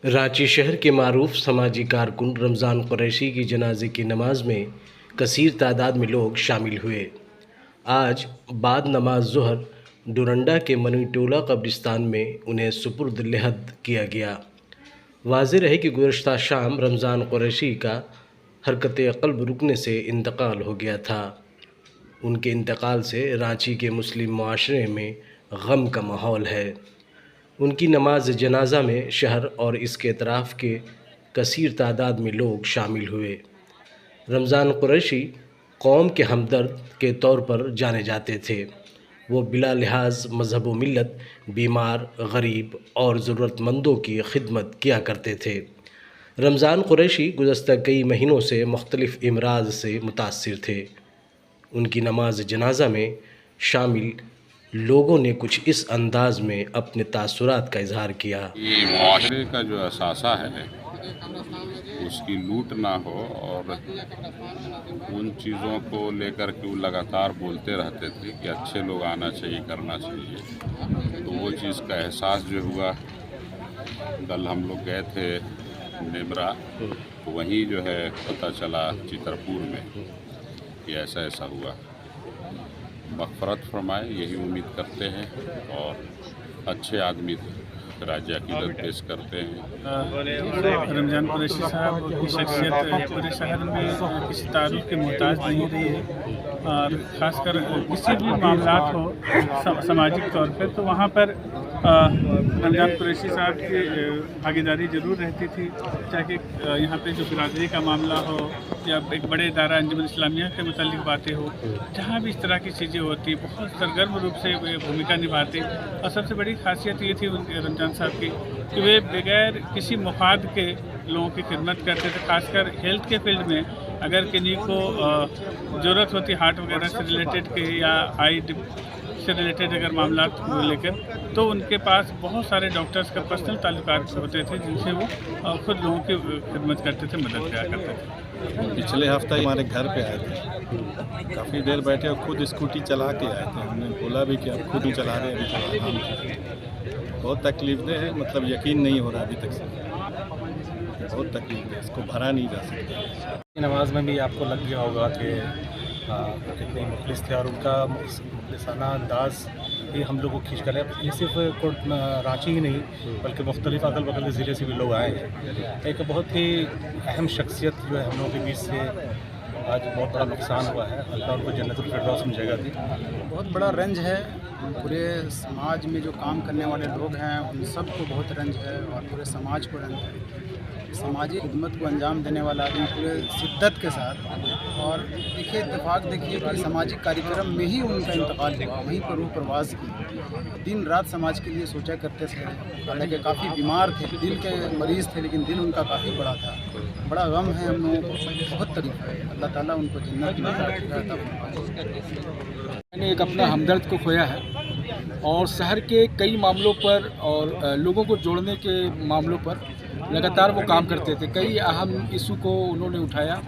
रांची शहर के मारूफ समाजी कारकुन रमज़ान कुरैशी की जनाजे की नमाज में कसीर तादाद में लोग शामिल हुए। आज बाद नमाज ज़ुहर डोरंडा के मनीटोला कब्रिस्तान में उन्हें सुपुर्द लहद किया गया। वाज़ेह रहे कि गुज़श्ता शाम रमज़ान कुरैशी का हरकत क़ल्ब रुकने से इंतकाल हो गया था। उनके इंतकाल से रांची के मुस्लिम मुआशरे में गम का माहौल है। उनकी नमाज जनाजा में शहर और इसके अतराफ़ के कसीर तादाद में लोग शामिल हुए। रमज़ान कुरैशी कौम के हमदर्द के तौर पर जाने जाते थे। वो बिला लिहाज मज़हब व मिल्लत बीमार, गरीब और ज़रूरतमंदों की खिदमत किया करते थे। रमज़ान कुरैशी गुज़श्ता कई महीनों से मुख्तलिफ़ अमराज़ से मुतासिर थे। उनकी नमाज जनाजा में शामिल लोगों ने कुछ इस अंदाज में अपने तासुरात का इजहार किया। ये मुआशरे का जो असासा है उसकी लूट ना हो और उन चीज़ों को लेकर के वो लगातार बोलते रहते थे कि अच्छे लोग आना चाहिए, करना चाहिए। तो वो चीज़ का एहसास जो हुआ, कल हम लोग गए थे नेमरा, तो वहीं जो है पता चला चितरपुर में कि ऐसा ऐसा हुआ। मग़फ़रत फरमाए, यही उम्मीद करते हैं और अच्छे आदमी राज्य अक़ीदत पेश करते हैं। रमज़ान कुरैशी साहब की शख्सियत पूरे शहर में किसी तारुफ के मोहताज नहीं रही है और ख़ासकर किसी भी मामलात हो सामाजिक तौर पर, तो वहाँ पर रमज़ान कुरैशी साहब की भागीदारी ज़रूर रहती थी। चाहे यहाँ पे जो बिरादरी का मामला हो या एक बड़े इदारा अंजुमन इस्लामिया के मुतालिक बातें हो, जहाँ भी इस तरह की चीज़ें होती बहुत सरगर्म रूप से वे भूमिका निभाते। और सबसे बड़ी खासियत ये थी उनके रमज़ान साहब की कि वे बगैर किसी मुफाद के लोगों की खिदमत करते थे। खासकर हेल्थ के फील्ड में अगर किन्हीं को ज़रूरत होती हार्ट वगैरह से रिलेटेड के या आई से रिलेटेड अगर मामला को लेकर, तो उनके पास बहुत सारे डॉक्टर्स का पर्सनल ताल्लुकात होते थे जिनसे वो खुद लोगों की खिदमत करते थे, मदद किया करते थे। पिछले हफ्ते हमारे घर पे आए थे, काफ़ी देर बैठे और खुद स्कूटी चला के आए थे। हमने बोला भी कि आप खुद ही चला रहे हैं, अभी थोड़ा आराम। बहुत तकलीफदेह है, मतलब यकीन नहीं हो रहा अभी तक से, बहुत तकलीफ है, इसको भरा नहीं जा सकता। नमाज में भी आपको लग गया होगा कि कितने मुखलिस थे और उनका मुखलिसाना अंदाज़ भी हम लोग को खींच कर है। ये सिर्फ रांची ही नहीं बल्कि मुख्तलिफ अगल बगल के ज़िले से भी लोग आए हैं। एक बहुत ही अहम शख्सियत जो है हम लोगों के बीच से आज बहुत बड़ा नुकसान हुआ है। अल्लाह उनको जन्नतुल फिरदौस में जगह दी। बहुत बड़ा रंज है, पूरे समाज में जो काम करने वाले लोग हैं उन सबको बहुत रंज है और पूरे समाज को रंज है। समाजी खिदमत को अंजाम देने वाला आदमी पूरे शिद्दत के साथ, और देखिए इत्तेफाक देखिए कि सामाजिक कार्यक्रम में ही उनका इंतकाल हुआ, वहीं पर रूह परवाज़ की। दिन रात समाज के लिए सोचा करते थे। हालांकि काफ़ी बीमार थे, दिल के मरीज़ थे, लेकिन दिल उनका काफ़ी बड़ा था। बड़ा गम है हम लोगों को, बहुत तकलीफ है। अल्लाह ताला उनको जन्नत में रहता है। मैंने एक अपना हमदर्द को खोया है और शहर के कई मामलों पर और लोगों को जोड़ने के मामलों पर लगातार वो काम करते थे। कई अहम इशू को उन्होंने उठाया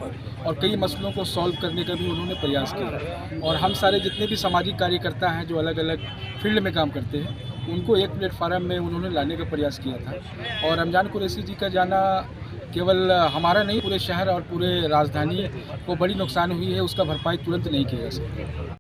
और कई मसलों को सॉल्व करने का भी उन्होंने प्रयास किया। और हम सारे जितने भी सामाजिक कार्यकर्ता हैं जो अलग अलग फील्ड में काम करते हैं, उनको एक प्लेटफार्म में उन्होंने लाने का प्रयास किया था। और रमज़ान कुरैशी जी का जाना केवल हमारा नहीं, पूरे शहर और पूरे राजधानी को बड़ी नुकसान हुई है, उसका भरपाई तुरंत नहीं किया जा सकता।